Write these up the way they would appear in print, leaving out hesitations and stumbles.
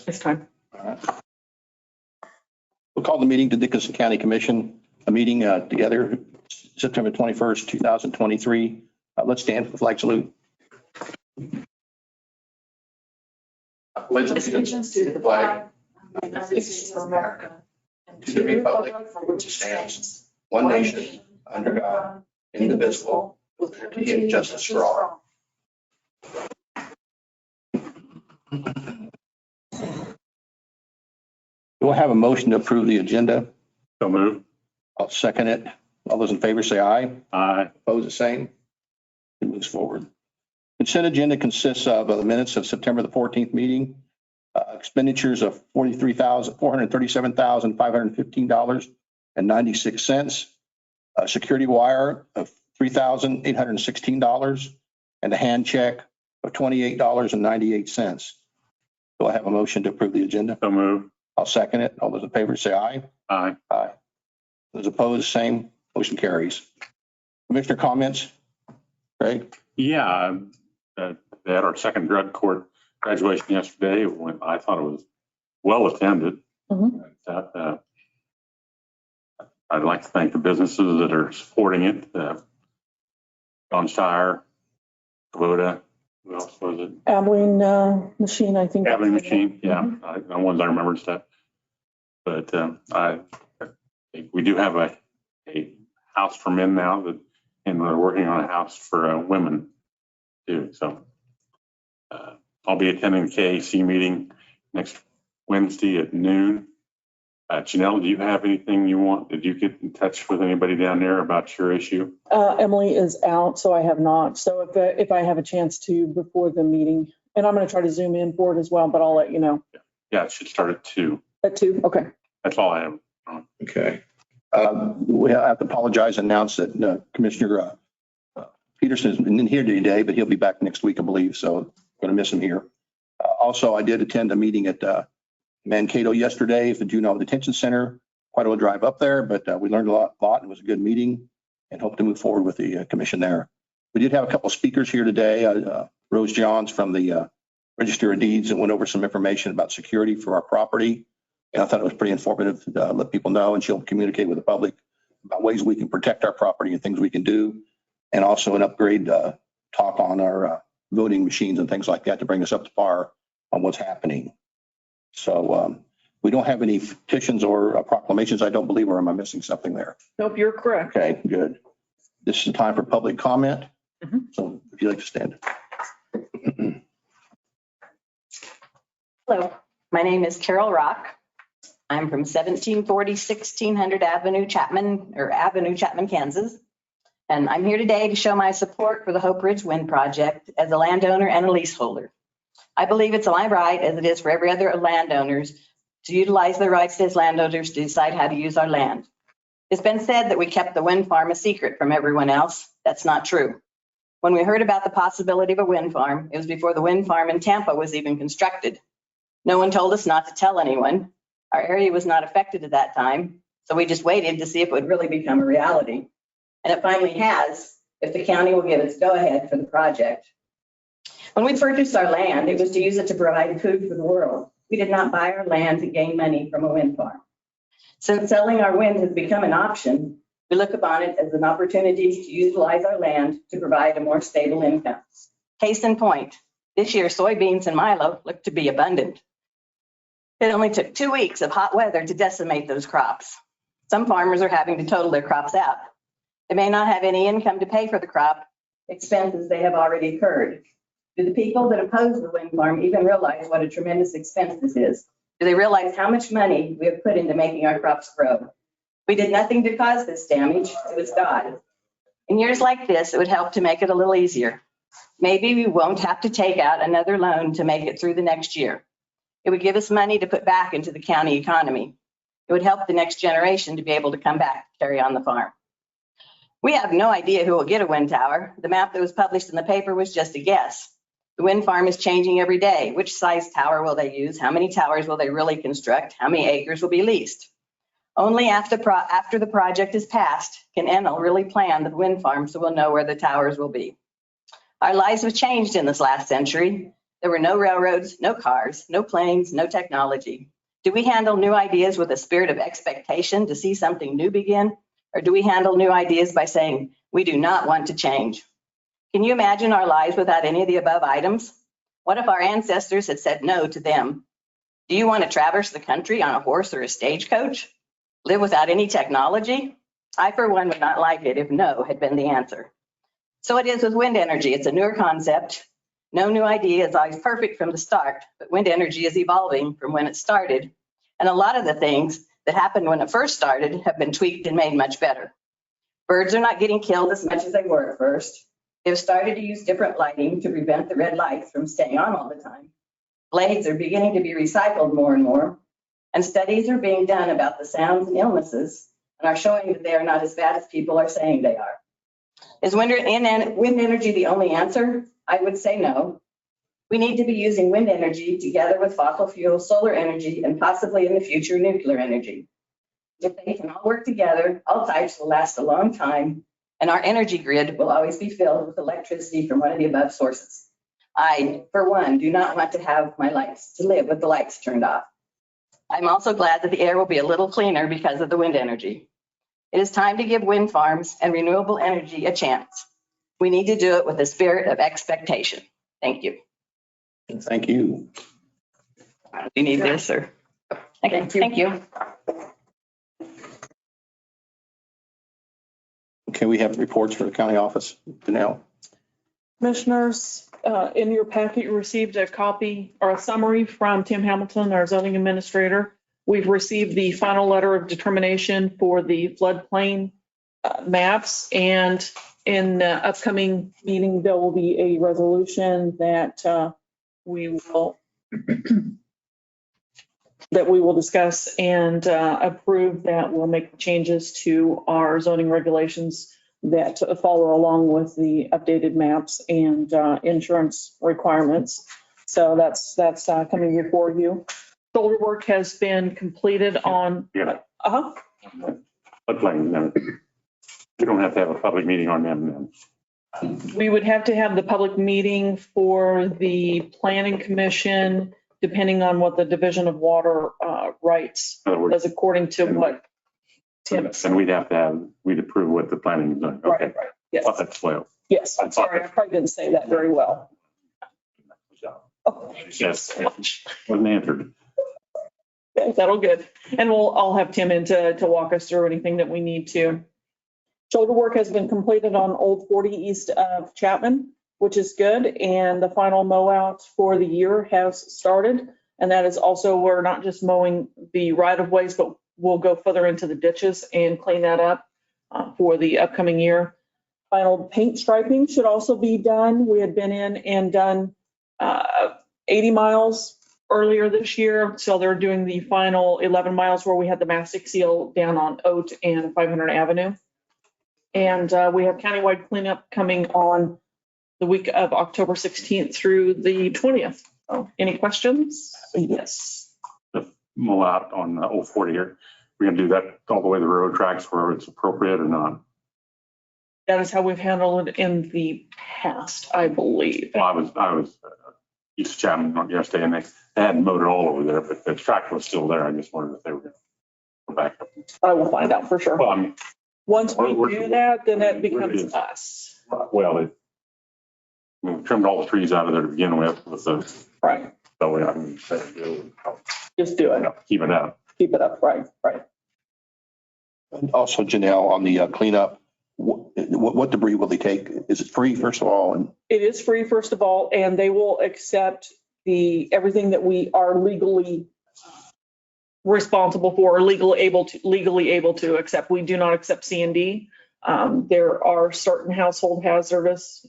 This time. All right. We'll call the meeting to Dickinson County Commission, a meeting together September 21st, 2023. Let's stand for the flag salute. Pledge allegiance to the flag of the United States of America and to the republic for which it stands, one nation, under God, indivisible, with liberty and justice for all. We'll have a motion to approve the agenda. So moved. I'll second it. All those in favor say aye. Aye. Opposed, the same. It moves forward. Consent agenda consists of the minutes of September the 14th meeting, expenditures of $437,515.96, security wire of $3,816, and a hand check of $28.98. Do I have a motion to approve the agenda? So moved. I'll second it. All those in favor say aye. Aye. Aye. Those opposed, same. Motion carries. Commissioner comments? Craig? Yeah, they had our second drug court graduation yesterday. When I thought it was well attended. I'd like to thank the businesses that are supporting it. John Shire, Kubota, who else was it? Abilene Machine, I think. Abilene Machine, yeah, the ones I remembered stuff. But I think we do have a house for men now, and we're working on a house for women too. So I'll be attending the KAC meeting next Wednesday at noon. Janelle, do you have anything you want? Did you get in touch with anybody down there about your issue? Emily is out, so I have not. So if I have a chance to before the meeting, and I'm going to try to zoom in for it as well, but I'll let you know. Yeah, it should start at 2. At 2? Okay. That's all I have. Okay. We have to apologize and announce that Commissioner Peterson isn't here today, but he'll be back next week, I believe. So I'm going to miss him here. Also, I did attend a meeting at Mankato yesterday for the Juvenile Detention Center. Quite a drive up there, but we learned a lot. It was a good meeting and hope to move forward with the commission there. We did have a couple of speakers here today. Rose Johns from the Register of Deeds that went over some information about security for our property. And I thought it was pretty informative to let people know, and she'll communicate with the public about ways we can protect our property and things we can do. And also an upgrade talk on our voting machines and things like that to bring us up to par on what's happening. So we don't have any petitions or proclamations, I don't believe, or am I missing something there? Nope, you're correct. Okay, good. This is the time for public comment. So if you'd like to stand. Hello, my name is Carol Rock. I'm from 1740 1600 Avenue, Chapman, Kansas. And I'm here today to show my support for the Hope Ridge Wind Project as a landowner and a leaseholder. I believe it's my right, as it is for every other landowners, to utilize their rights as landowners to decide how to use our land. It's been said that we kept the wind farm a secret from everyone else. That's not true. When we heard about the possibility of a wind farm, it was before the wind farm in Tampa was even constructed. No one told us not to tell anyone. Our area was not affected at that time, so we just waited to see if it would really become a reality. And it finally has, if the county will give its go-ahead for the project. When we purchased our land, it was to use it to provide food for the world. We did not buy our land to gain money from a wind farm. Since selling our wind has become an option, we look upon it as an opportunity to utilize our land to provide a more stable income. Case in point, this year soybeans and milo look to be abundant. It only took 2 weeks of hot weather to decimate those crops. Some farmers are having to total their crops out. They may not have any income to pay for the crop expenses they have already incurred. Do the people that oppose the wind farm even realize what a tremendous expense this is? Do they realize how much money we have put into making our crops grow? We did nothing to cause this damage. It was God. In years like this, it would help to make it a little easier. Maybe we won't have to take out another loan to make it through the next year. It would give us money to put back into the county economy. It would help the next generation to be able to come back and carry on the farm. We have no idea who will get a wind tower. The map that was published in the paper was just a guess. The wind farm is changing every day. Which size tower will they use? How many towers will they really construct? How many acres will be leased? Only after the project is passed can Enel really plan the wind farm so we'll know where the towers will be. Our lives have changed in this last century. There were no railroads, no cars, no planes, no technology. Do we handle new ideas with a spirit of expectation to see something new begin? Or do we handle new ideas by saying, we do not want to change? Can you imagine our lives without any of the above items? What if our ancestors had said no to them? Do you want to traverse the country on a horse or a stagecoach? Live without any technology? I, for one, would not like it if no had been the answer. So it is with wind energy. It's a newer concept. No new idea is always perfect from the start, but wind energy is evolving from when it started. And a lot of the things that happened when it first started have been tweaked and made much better. Birds are not getting killed as much as they were at first. They've started to use different lighting to prevent the red lights from staying on all the time. Blades are beginning to be recycled more and more. And studies are being done about the sounds and illnesses and are showing that they are not as bad as people are saying they are. Is wind energy the only answer? I would say no. We need to be using wind energy together with fossil fuel, solar energy, and possibly in the future, nuclear energy. If they can all work together, all types will last a long time, and our energy grid will always be filled with electricity from one of the above sources. I, for one, do not want to have my lights, to live with the lights turned off. I'm also glad that the air will be a little cleaner because of the wind energy. It is time to give wind farms and renewable energy a chance. We need to do it with a spirit of expectation. Thank you. Thank you. Do you need this or? Okay, thank you. Okay, we have reports for the county office. Danelle. Commissioners, in your packet, you received a copy or a summary from Tim Hamilton, our zoning administrator. We've received the final letter of determination for the floodplain maps, and in the upcoming meeting, there will be a resolution that we will discuss and approve that will make changes to our zoning regulations that follow along with the updated maps and insurance requirements. So that's coming before you. Shoulder work has been completed on. Yeah. Uh-huh. We don't have to have a public meeting on them then. We would have to have the public meeting for the planning commission, depending on what the division of water rights In other words, does according to what Tim. and we'd approve what the planning is doing. Right, Okay. right. Yes, Thought that's well. yes. I'm sorry, I probably didn't say that very well. Oh, Yes, wasn't answered. okay, that'll good. And I'll have Tim in to walk us through anything that we need to. Shoulder work has been completed on Old 40 east of Chapman, which is good. And the final mow out for the year has started. And that is also, we're not just mowing the right of ways, but we'll go further into the ditches and clean that up for the upcoming year. Final paint striping should also be done. We had been in and done 80 miles earlier this year. So they're doing the final 11 miles where we had the mastic seal down on Oat and 500 Avenue. And we have countywide cleanup coming on the week of October 16th through the 20th. So any questions? Yes. Mow out on Old 40 here. We're gonna do that all the way to the railroad tracks where it's appropriate or not. That is how we've handled it in the past, I believe. Well, I was East Chapman yesterday and they hadn't mowed it all over there, but the track was still there. I just wondered if they were gonna go back up. I will find out for sure. Well, I mean, Once we Where- do that, then it where becomes is- us. well, we trimmed all the trees out of there to begin with the, Right. so I mean, Just do it. keep it up. Keep it up. Right, right. And also, Janelle, on the cleanup, what debris will they take? Is it free, first of all? And It is free, first of all, and they will accept everything that we are legally responsible for or legally able to accept. We do not accept C&D. There are certain household hazardous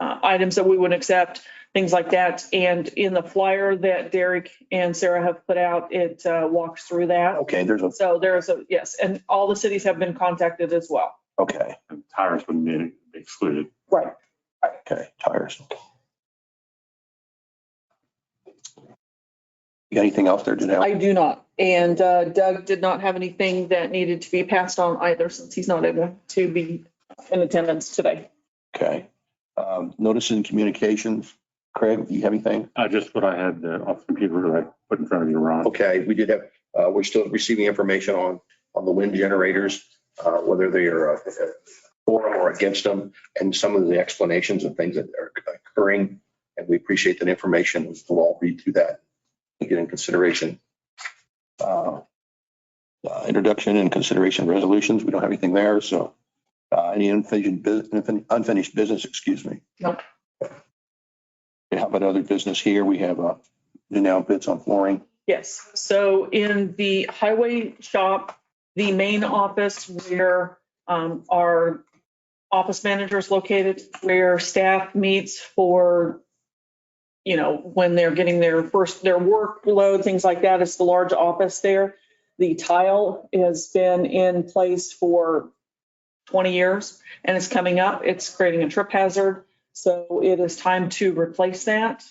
items that we wouldn't accept, things like that. And in the flyer that Derek and Sarah have put out, it walks through that. okay, So yes, and all the cities have been contacted as well. okay, And tires wouldn't be excluded. Right. okay, tires. You got anything else there, Janelle? I do not. And Doug did not have anything that needed to be passed on either, since he's not able to be in attendance today. Okay. Notices and communications. Craig, do you have anything? Just what I had off the computer that I put in front of you, Ron. Okay, we did have, we're still receiving information on the wind generators, whether they are for or against them, and some of the explanations of things that are occurring. And we appreciate that information. We'll all read through that and get in consideration. Introduction and consideration resolutions. We don't have anything there. So any unfinished business, excuse me. Nope. Okay, how about other business here? We have now bids on flooring. Yes, so in the highway shop, the main office where our office manager is located, where staff meets for, when they're getting their workload, things like that, it's the large office there. The tile has been in place for 20 years and it's coming up. It's creating a trip hazard. So it is time to replace that.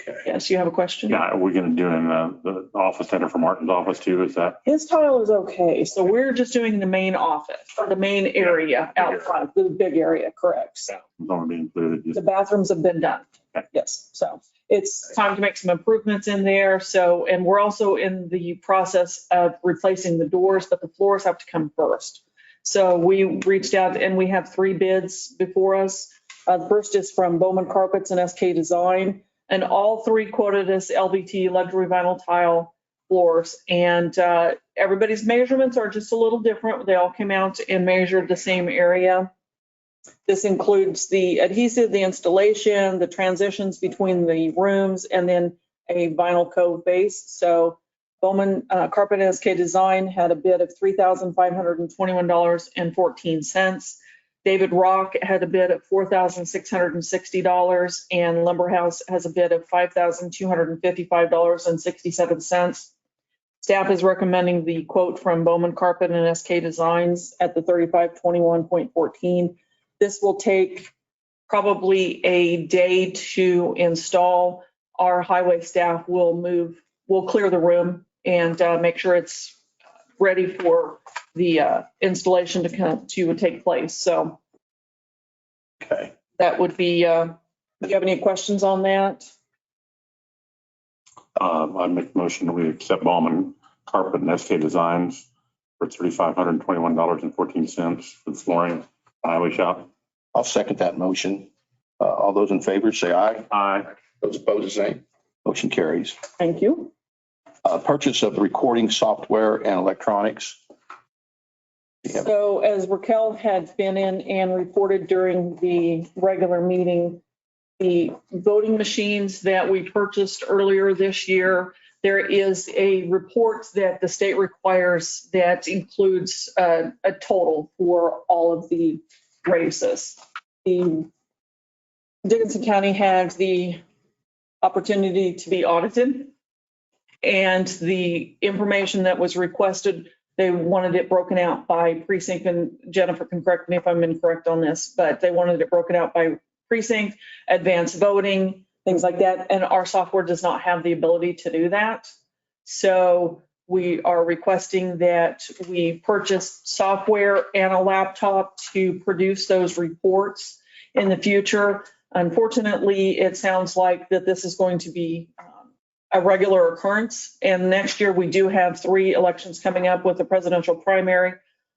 Okay. Yes, you have a question? Yeah, are we going to do in the office center for Martin's office too? Is that? His tile is okay. So we're just doing the main office, or the main area out front, the big area, correct. So It's only be included. the bathrooms have been done. Okay. Yes, so it's time to make some improvements in there. So, and we're also in the process of replacing the doors, but the floors have to come first. So we reached out and we have 3 bids before us. The first is from Bowman Carpets and SK Design, and all 3 quoted us LVT, luxury vinyl tile floors. And everybody's measurements are just a little different. They all came out and measured the same area. This includes the adhesive, the installation, the transitions between the rooms, and then a vinyl cove base. So Bowman Carpet and SK Design had a bid of $3,521.14. David Rock had a bid of $4,660, and Lumber House has a bid of $5,255.67. Staff is recommending the quote from Bowman Carpet and SK Designs at the $3521.14. This will take probably a day to install. Our highway staff will clear the room and make sure it's ready for the installation to take place. So Okay. that would be, do you have any questions on that? I make the motion that we accept Ballman Carpet and SK Designs for $3,521.14 for the flooring highway shop. I'll second that motion. All those in favor say aye. Aye. Those opposed, the same. Motion carries. Thank you. Purchase of recording software and electronics. So as Raquel had been in and reported during the regular meeting, the voting machines that we purchased earlier this year, there is a report that the state requires that includes a total for all of the races. The Dickinson County had the opportunity to be audited, and the information that was requested, they wanted it broken out by precinct, and Jennifer can correct me if I'm incorrect on this, but they wanted it broken out by precinct, advanced voting, things like that. And our software does not have the ability to do that. So we are requesting that we purchase software and a laptop to produce those reports in the future. Unfortunately, it sounds like that this is going to be a regular occurrence. And next year we do have 3 elections coming up with the presidential primary,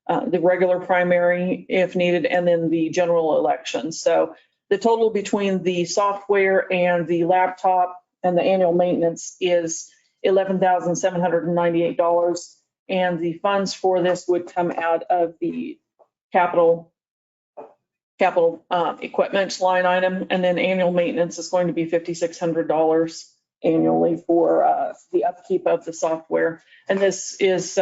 the regular primary if needed, and then the general election. So the total between the software and the laptop and the annual maintenance is $11,798. And the funds for this would come out of the capital equipment line item. And then annual maintenance is going to be $5,600 annually for the upkeep of the software. And this is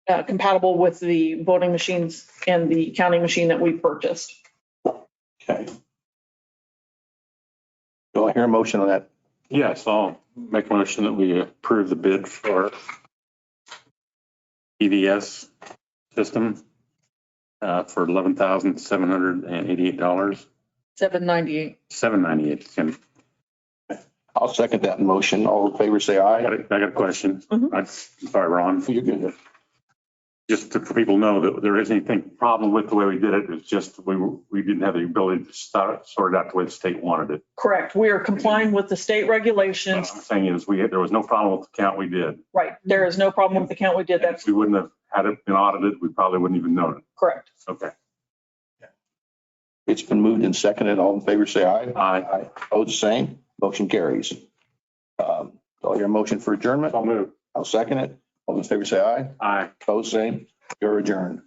compatible with the voting machines and the counting machine that we purchased. Okay. Do I hear a motion on that? Yes, I'll make a motion that we approve the bid for EVS system for $11,788. $798. $798. I'll second that motion. All in favor say I aye. got a question. Mhm. I'm sorry, Ron. You're good. just for people to know that there isn't anything problem with the way we did it. It's just we didn't have the ability to sort it out the way the state wanted it. Correct. We are complying with the state What regulations. I'm saying is there was no problem with the count we did. Right. There is no problem with the count we did. And That's if we wouldn't have had it been audited, we probably wouldn't even known it. correct. Okay. It's been moved and seconded. All in favor, say aye. Aye. Opposed, the same. Motion carries. I'll hear a motion for adjournment. I'll move. I'll second it. All in favor, say aye. Aye. Opposed, same. You're adjourned.